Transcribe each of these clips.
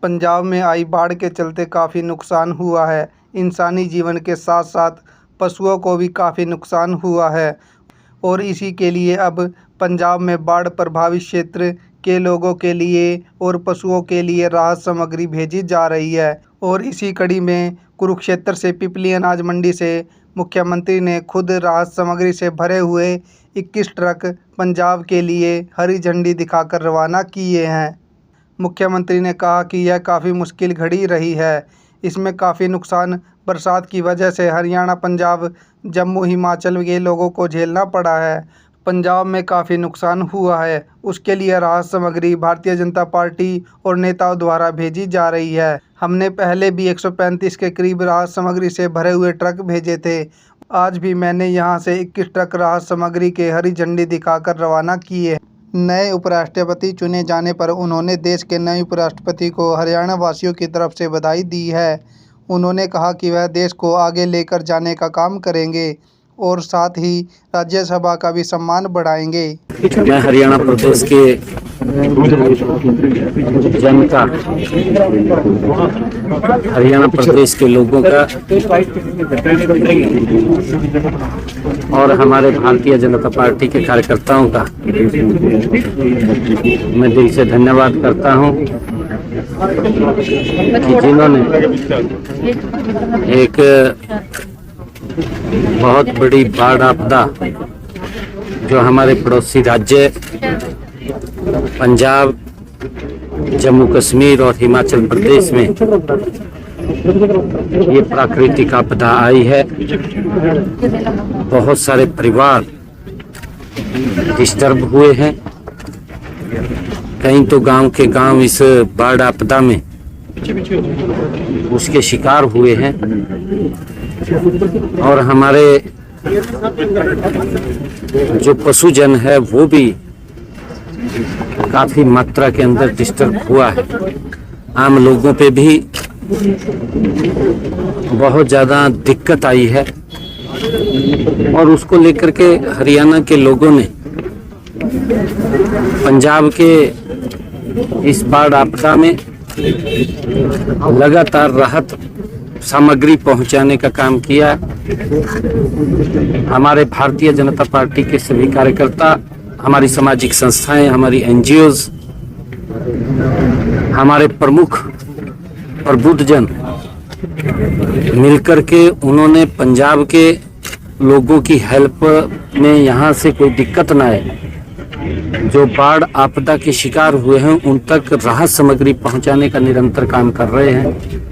पंजाब में आई बाढ़ के चलते काफ़ी नुकसान हुआ है। इंसानी जीवन के साथ साथ पशुओं को भी काफ़ी नुकसान हुआ है और इसी के लिए अब पंजाब में बाढ़ प्रभावित क्षेत्र के लोगों के लिए और पशुओं के लिए राहत सामग्री भेजी जा रही है। और इसी कड़ी में कुरुक्षेत्र से पिपली अनाज मंडी से मुख्यमंत्री ने खुद राहत सामग्री से भरे हुए 21 ट्रक पंजाब के लिए हरी झंडी दिखाकर रवाना किए हैं। मुख्यमंत्री ने कहा कि यह काफ़ी मुश्किल घड़ी रही है। इसमें काफ़ी नुकसान बरसात की वजह से हरियाणा, पंजाब, जम्मू, हिमाचल के लोगों को झेलना पड़ा है। पंजाब में काफ़ी नुकसान हुआ है, उसके लिए राहत सामग्री भारतीय जनता पार्टी और नेताओं द्वारा भेजी जा रही है। हमने पहले भी 135 के करीब राहत सामग्री से भरे हुए ट्रक भेजे थे। आज भी मैंने यहां से 21 ट्रक राहत सामग्री के हरी झंडी दिखाकर रवाना किए। नए उपराष्ट्रपति चुने जाने पर उन्होंने देश के नए उपराष्ट्रपति को हरियाणा वासियों की तरफ से बधाई दी है। उन्होंने कहा कि वह देश को आगे लेकर जाने का काम करेंगे और साथ ही राज्यसभा का भी सम्मान बढ़ाएंगे। मैं हरियाणा प्रदेश के जनता, हरियाणा प्रदेश के लोगों का और हमारे भारतीय जनता पार्टी के कार्यकर्ताओं का मैं दिल से धन्यवाद करता हूं कि जिन्होंने एक बहुत बड़ी बाढ़ आपदा जो हमारे पड़ोसी राज्य पंजाब, जम्मू कश्मीर और हिमाचल प्रदेश में ये प्राकृतिक आपदा आई है। बहुत सारे परिवार डिस्टर्ब हुए हैं। कहीं तो गांव के गांव इस बाढ़ आपदा में उसके शिकार हुए हैं और हमारे जो पशुजन है वो भी काफी मात्रा के अंदर डिस्टर्ब हुआ है। आम लोगों पे भी बहुत ज़्यादा दिक्कत आई है और उसको लेकर के हरियाणा के लोगों ने पंजाब के इस बाढ़ आपदा में लगातार राहत सामग्री पहुंचाने का काम किया। हमारे भारतीय जनता पार्टी के सभी कार्यकर्ता, हमारी सामाजिक संस्थाएं, हमारी एनजीओज, हमारे प्रमुख प्रबुद्धजन मिलकर के उन्होंने पंजाब के लोगों की हेल्प में यहाँ से कोई दिक्कत न आए, जो बाढ़ आपदा के शिकार हुए हैं उन तक राहत सामग्री पहुंचाने का निरंतर काम कर रहे हैं।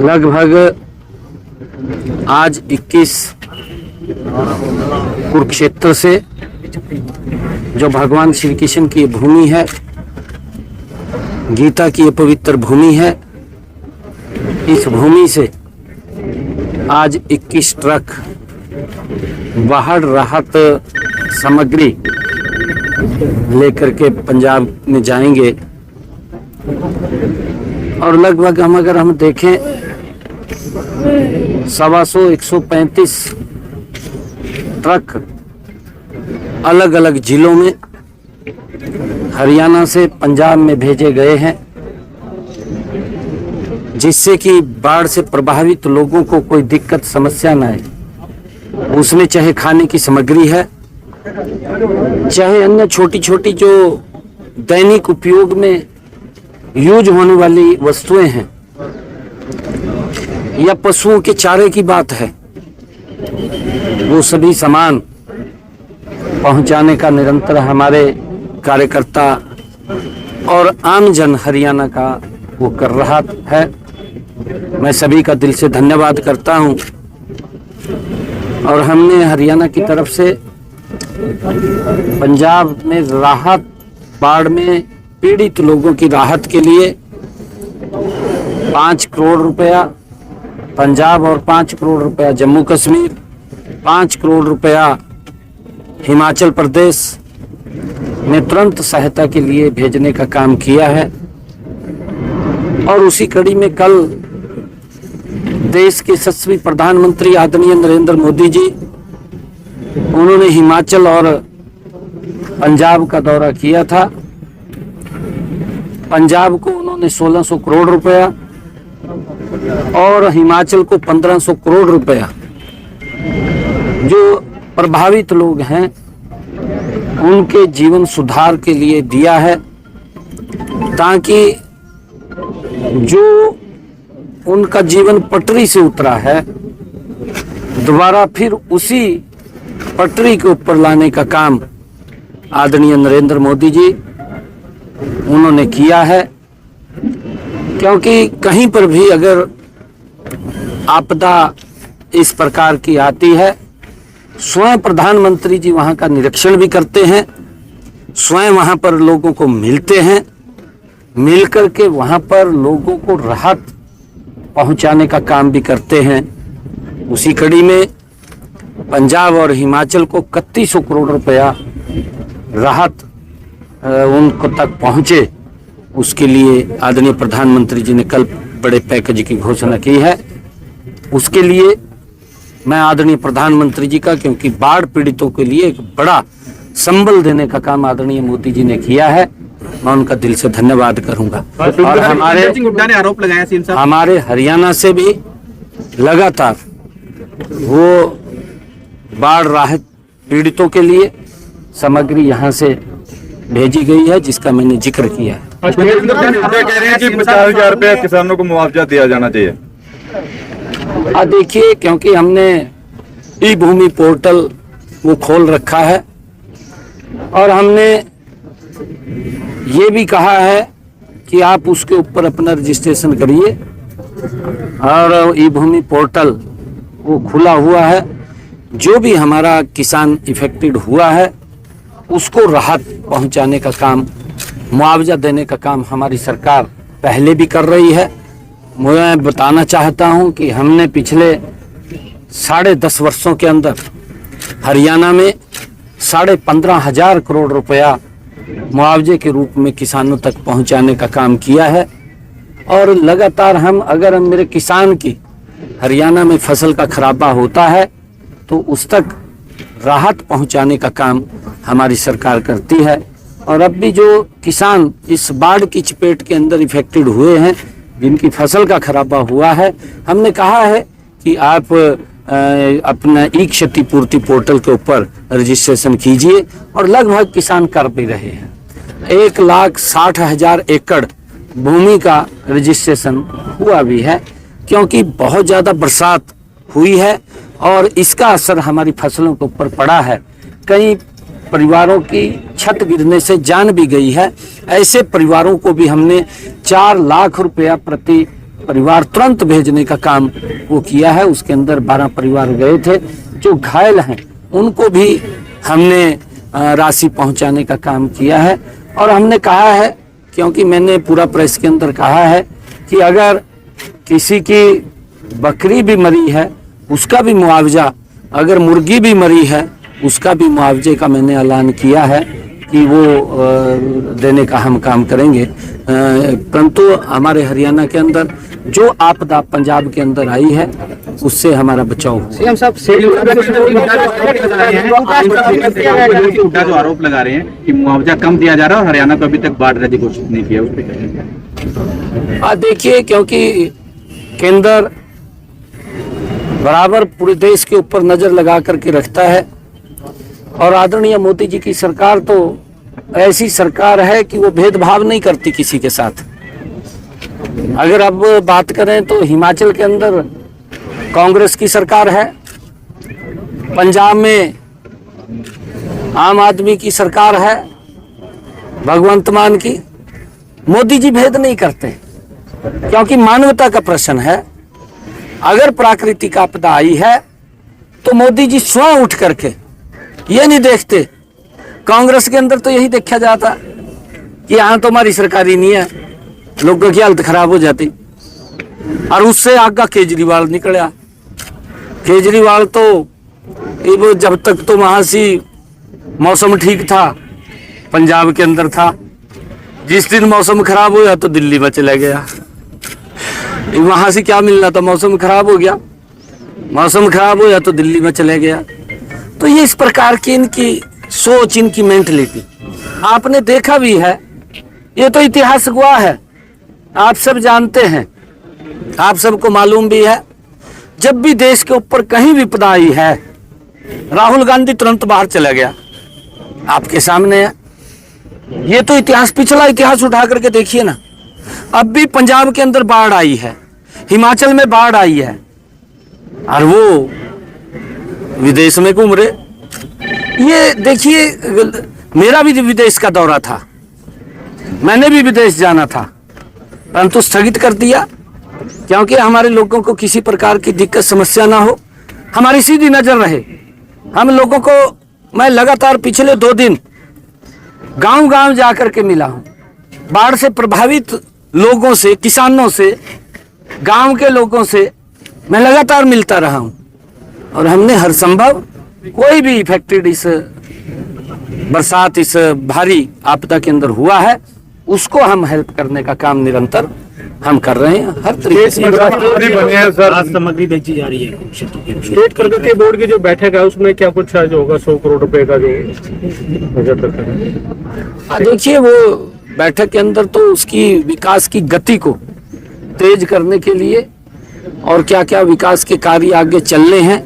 लगभग आज 21 कुरुक्षेत्र से, जो भगवान श्री कृष्ण की भूमि है, गीता की ये पवित्र भूमि है, इस भूमि से आज 21 ट्रक बाढ़ राहत सामग्री लेकर के पंजाब में जाएंगे और लगभग अगर हम देखें 135 ट्रक अलग अलग जिलों में हरियाणा से पंजाब में भेजे गए हैं, जिससे कि बाढ़ से प्रभावित लोगों को कोई दिक्कत समस्या न आए। उसमें चाहे खाने की सामग्री है, चाहे अन्य छोटी छोटी जो दैनिक उपयोग में यूज होने वाली वस्तुएं हैं, या पशुओं के चारे की बात है, वो सभी सामान पहुंचाने का निरंतर हमारे कार्यकर्ता और आम जन हरियाणा का वो कर रहा है। मैं सभी का दिल से धन्यवाद करता हूं और हमने हरियाणा की तरफ से पंजाब में राहत, बाढ़ में पीड़ित लोगों की राहत के लिए 5 करोड़ रुपया पंजाब और 5 करोड़ रुपया जम्मू कश्मीर, 5 करोड़ रुपया हिमाचल प्रदेश ने तुरंत सहायता के लिए भेजने का काम किया है। और उसी कड़ी में कल देश के यशस्वी प्रधानमंत्री आदरणीय नरेंद्र मोदी जी, उन्होंने हिमाचल और पंजाब का दौरा किया था। पंजाब को उन्होंने उन्होंने 1600 करोड़ रुपया और हिमाचल को 1500 करोड़ रुपया जो प्रभावित लोग हैं उनके जीवन सुधार के लिए दिया है, ताकि जो उनका जीवन पटरी से उतरा है दोबारा फिर उसी पटरी के ऊपर लाने का काम आदरणीय नरेंद्र मोदी जी उन्होंने किया है। क्योंकि कहीं पर भी अगर आपदा इस प्रकार की आती है, स्वयं प्रधानमंत्री जी वहां का निरीक्षण भी करते हैं, स्वयं वहां पर लोगों को मिलते हैं, मिलकर के वहां पर लोगों को राहत पहुंचाने का काम भी करते हैं। उसी कड़ी में पंजाब और हिमाचल को 3100 करोड़ रुपया राहत उनको तक पहुंचे, उसके लिए आदरणीय प्रधानमंत्री जी ने कल बड़े पैकेज की घोषणा की है। उसके लिए मैं आदरणीय प्रधानमंत्री जी का, क्योंकि बाढ़ पीड़ितों के लिए एक बड़ा संबल देने का काम आदरणीय मोदी जी ने किया है, मैं उनका दिल से धन्यवाद करूंगा। और हमारे हरियाणा से भी लगातार वो बाढ़ राहत पीड़ितों के लिए सामग्री यहाँ से भेजी गई है, जिसका मैंने जिक्र किया है। कह रहे हैं कि 50,000 रुपया किसानों को मुआवजा दिया जाना चाहिए। देखिए, क्योंकि हमने ई भूमि पोर्टल वो खोल रखा है और हमने ये भी कहा है कि आप उसके ऊपर अपना रजिस्ट्रेशन करिए, और ई भूमि पोर्टल वो खुला हुआ है। जो भी हमारा किसान इफेक्टेड हुआ है उसको राहत पहुंचाने का काम, मुआवजा देने का काम हमारी सरकार पहले भी कर रही है। मैं बताना चाहता हूं कि हमने पिछले 10.5 वर्षों के अंदर हरियाणा में 15,500 करोड़ रुपया मुआवजे के रूप में किसानों तक पहुंचाने का काम किया है। और लगातार अगर मेरे किसान की हरियाणा में फसल का खराबा होता है तो उस तक राहत पहुंचाने का काम हमारी सरकार करती है। और अब भी जो किसान इस बाढ़ की चपेट के अंदर इफेक्टेड हुए हैं, जिनकी फसल का खराबा हुआ है, हमने कहा है कि आप अपना ई क्षतिपूर्ति पोर्टल के ऊपर रजिस्ट्रेशन कीजिए, और लगभग किसान कर भी रहे हैं। 1,60,000 एकड़ भूमि का रजिस्ट्रेशन हुआ भी है, क्योंकि बहुत ज़्यादा बरसात हुई है और इसका असर हमारी फसलों के ऊपर पड़ा है। कई परिवारों की छत गिरने से जान भी गई है। ऐसे परिवारों को भी हमने 4 लाख रुपया प्रति परिवार तुरंत भेजने का काम वो किया है। उसके अंदर 12 परिवार गए थे। जो घायल हैं उनको भी हमने राशि पहुंचाने का काम किया है। और हमने कहा है, क्योंकि मैंने पूरा प्रेस के अंदर कहा है कि अगर किसी की बकरी भी मरी है उसका भी मुआवजा, अगर मुर्गी भी मरी है उसका भी मुआवजे का मैंने ऐलान किया है कि वो देने का हम काम करेंगे। परंतु हमारे हरियाणा के अंदर जो आपदा पंजाब के अंदर आई है उससे हमारा बचाव हो। सीएम साहब जो आरोप लगा रहे हैं कि मुआवजा कम दिया जा रहा है और हरियाणा को अभी तक बाढ़ राज्य घोषित नहीं किया, उस पर देखिए, क्योंकि केंद्र बराबर पूरे देश के ऊपर नजर लगा करके रखता है, और आदरणीय मोदी जी की सरकार तो ऐसी सरकार है कि वो भेदभाव नहीं करती किसी के साथ। अगर अब बात करें तो हिमाचल के अंदर कांग्रेस की सरकार है, पंजाब में आम आदमी की सरकार है, भगवंत मान की। मोदी जी भेद नहीं करते, क्योंकि मानवता का प्रश्न है। अगर प्राकृतिक आपदा आई है तो मोदी जी स्वयं उठ करके ये नहीं देखते। कांग्रेस के अंदर तो यही देखा जाता कि यहाँ तो हमारी सरकार ही नहीं है, लोगों की हालत खराब हो जाती। और उससे आगे केजरीवाल निकला। केजरीवाल तो जब तक तो वहां से मौसम ठीक था, पंजाब के अंदर था, जिस दिन मौसम खराब हुआ तो दिल्ली में चला गया। वहां से क्या मिलना था, मौसम खराब हो गया, मौसम खराब हुआ तो दिल्ली में चले गया। तो ये इस प्रकार की इनकी सोच, इनकी मेंटलिटी आपने देखा भी है। ये तो इतिहास गवाह है आप सब जानते हैं, आप सबको मालूम भी है, जब भी देश के ऊपर कहीं विपदा आई है, राहुल गांधी तुरंत बाहर चला गया। आपके सामने है, ये तो इतिहास, पिछला इतिहास उठा करके देखिए ना। अब भी पंजाब के अंदर बाढ़ आई है, हिमाचल में बाढ़ आई है, और वो विदेश में घूम रहे। ये देखिए, मेरा भी विदेश का दौरा था, मैंने भी विदेश जाना था, परंतु स्थगित कर दिया, क्योंकि हमारे लोगों को किसी प्रकार की दिक्कत समस्या ना हो, हमारी सीधी नजर रहे। हम लोगों को, मैं लगातार पिछले 2 दिन गांव गांव जाकर के मिला हूं, बाढ़ से प्रभावित लोगों से, किसानों से, गांव के लोगों से मैं लगातार मिलता रहा हूं, और हमने हर संभव, कोई भी इफेक्टेड इस बरसात, इस भारी आपदा के अंदर हुआ है, उसको हम हेल्प करने का काम निरंतर हम कर रहे हैं। हर तरीके से बने हैं सर। सामग्री बेची जा रही है। स्टेट प्रगति बोर्ड की जो बैठक है उसमें क्या कुछ आज होगा? 100 करोड़ रुपए का जो बजट रखा है। देखिए, वो बैठक के अंदर तो उसकी विकास की गति को तेज करने के लिए, और क्या क्या विकास के कार्य आगे चल रहे हैं,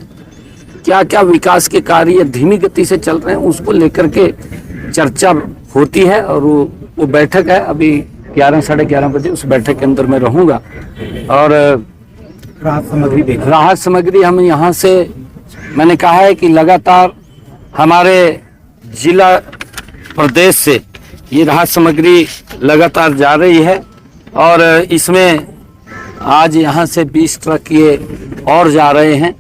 क्या क्या विकास के कार्य धीमी गति से चल रहे हैं, उसको लेकर के चर्चा होती है। और वो बैठक है, अभी 11 साढ़े 11 बजे उस बैठक के अंदर मैं रहूंगा। और राहत सामग्री हम यहाँ से, मैंने कहा है कि लगातार हमारे जिला प्रदेश से ये राहत सामग्री लगातार जा रही है, और इसमें आज यहाँ से 20 ट्रक ये और जा रहे हैं।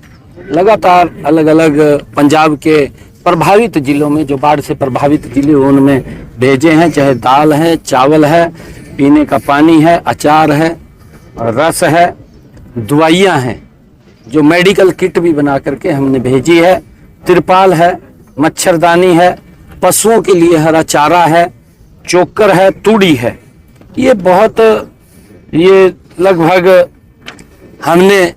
लगातार अलग अलग पंजाब के प्रभावित जिलों में, जो बाढ़ से प्रभावित जिले, उनमें भेजे हैं, चाहे दाल है, चावल है, पीने का पानी है, अचार है, रस है, दवाइयाँ हैं, जो मेडिकल किट भी बना करके हमने भेजी है, तिरपाल है, मच्छरदानी है, पशुओं के लिए हरा चारा है, चोकर है, तूड़ी है। ये बहुत, ये लगभग हमने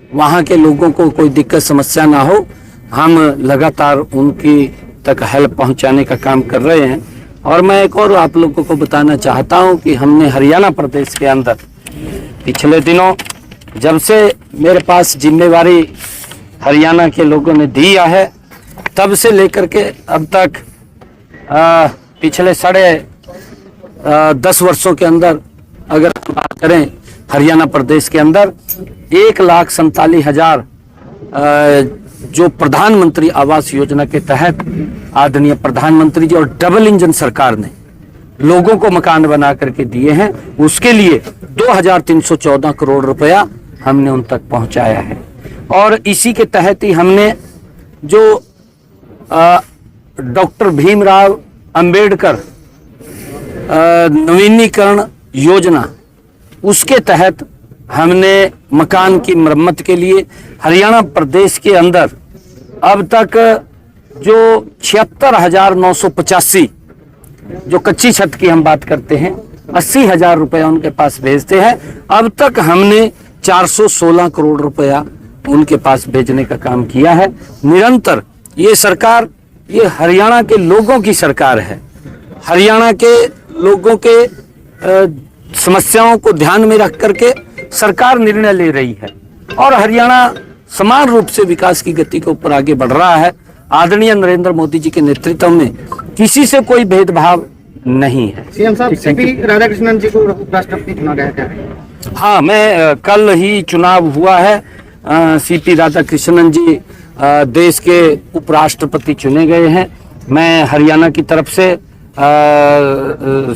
वहाँ के लोगों को कोई दिक्कत समस्या ना हो, हम लगातार उनकी तक हेल्प पहुँचाने का काम कर रहे हैं। और मैं एक और आप लोगों को बताना चाहता हूं कि हमने हरियाणा प्रदेश के अंदर पिछले दिनों, जब से मेरे पास जिम्मेवारी हरियाणा के लोगों ने दिया है, तब से लेकर के अब तक पिछले 10 वर्षों के अंदर अगर बात करें, हरियाणा प्रदेश के अंदर 1,47,000 जो प्रधानमंत्री आवास योजना के तहत आदरणीय प्रधानमंत्री जी और डबल इंजन सरकार ने लोगों को मकान बना करके दिए हैं, उसके लिए 2,314 करोड़ रुपया हमने उन तक पहुंचाया है। और इसी के तहत ही हमने जो डॉक्टर भीमराव अंबेडकर नवीनीकरण योजना, उसके तहत हमने मकान की मरम्मत के लिए हरियाणा प्रदेश के अंदर अब तक जो 76,985 जो कच्ची छत की हम बात करते हैं, 80,000 रुपया उनके पास भेजते हैं। अब तक हमने 416 करोड़ रुपया उनके पास भेजने का काम किया है। निरंतर ये सरकार, ये हरियाणा के लोगों की सरकार है। हरियाणा के लोगों के समस्याओं को ध्यान में रख करके सरकार निर्णय ले रही है, और हरियाणा समान रूप से विकास की गति के ऊपर आगे बढ़ रहा है। आदरणीय नरेंद्र मोदी जी के नेतृत्व में किसी से कोई भेदभाव नहीं है। सीएम साहब, सीपी राधाकृष्णन जी को राष्ट्रपति चुना गया है। हाँ, मैं कल ही चुनाव हुआ है। सीपी राधाकृष्णन जी देश के उपराष्ट्रपति चुने गए हैं। मैं हरियाणा की तरफ से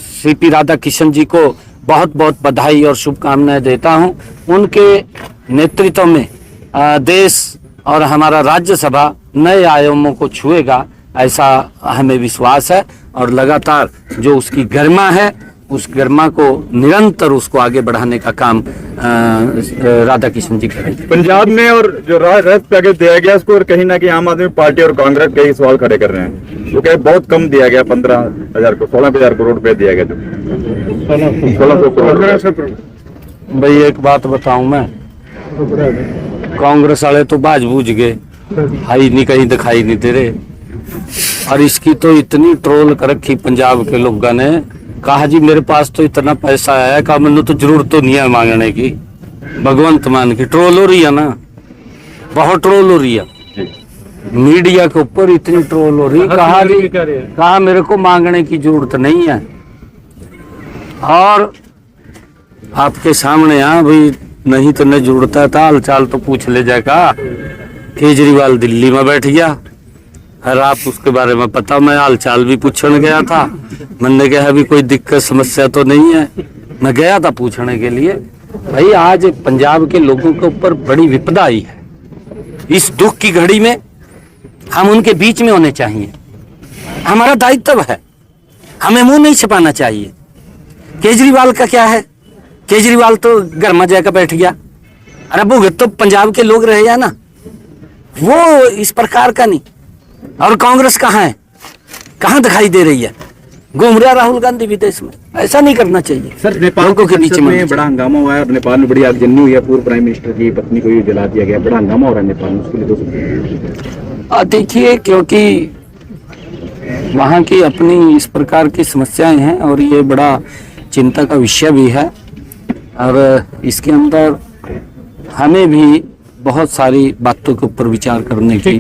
सीपी राधाकृष्णन जी को बहुत बहुत बधाई और शुभकामनाएं देता हूं। उनके नेतृत्व में देश और हमारा राज्यसभा नए आयामों को छुएगा, ऐसा हमें विश्वास है। और लगातार जो उसकी गरिमा है, उस गरिमा को निरंतर उसको आगे बढ़ाने का काम राधाकृष्णन जी करेंगे। पंजाब में और जो राहत पैकेज दिया गया उसको कहीं ना कहीं आम आदमी पार्टी और कांग्रेस कई सवाल खड़े कर रहे हैं। तो क्या बहुत कम दिया गया, 15,000 को 16,000 करोड़ रुपए दिया गया, जो 1600 करोड़। भाई एक बात बताऊं मैं, कांग्रेस वाले तो बाज बूझ गए, हाई नहीं कहीं दिखाई नहीं दे रहे। और इसकी तो इतनी ट्रोल कर रखी पंजाब के लोगों ने, कहा जी मेरे पास तो इतना पैसा है, कहा मैंने तो जरूरत तो नहीं है मांगने की, भगवंत मान की। ट्रोल हो रही है ना, बहुत ट्रोल हो रही है मीडिया के ऊपर, इतनी ट्रोल हो रही है। कहा जी, कहा मेरे को मांगने की जरूरत नहीं है। और आपके सामने भाई नहीं तो नहीं जरूरत है, हाल चाल तो पूछ ले जाएगा। केजरीवाल दिल्ली में बैठ गया और आप उसके बारे में पता, मैं हाल चाल भी पूछने गया था। मैंने कहा अभी कोई दिक्कत समस्या तो नहीं है, मैं गया था पूछने के लिए। भाई आज पंजाब के लोगों के ऊपर बड़ी विपदा आई है, इस दुख की घड़ी में हम उनके बीच में होने चाहिए, हमारा दायित्व है, हमें मुंह नहीं छिपाना चाहिए। केजरीवाल का क्या है, केजरीवाल तो घर में जाकर बैठ गया, अरे भुगत तो पंजाब के लोग रहे हैं ना, वो इस प्रकार का नहीं। और कांग्रेस कहाँ है, कहाँ दिखाई दे रही है, घूम रहा राहुल गांधी विदेश में। ऐसा नहीं करना चाहिए सर। नेपाल लोगों के बीच में बड़ा हंगामा हुआ है और नेपाल में बड़ी आगजनी हुई है, पूर्व प्राइम मिनिस्टर की पत्नी को जला दिया गया, बड़ा हंगामा हो रहा है नेपाल में, उसके लिए देखिए, क्योंकि वहाँ की अपनी इस प्रकार की समस्याएं हैं और ये बड़ा चिंता का विषय भी है। और इसके अंदर हमें भी बहुत सारी बातों के ऊपर विचार करने की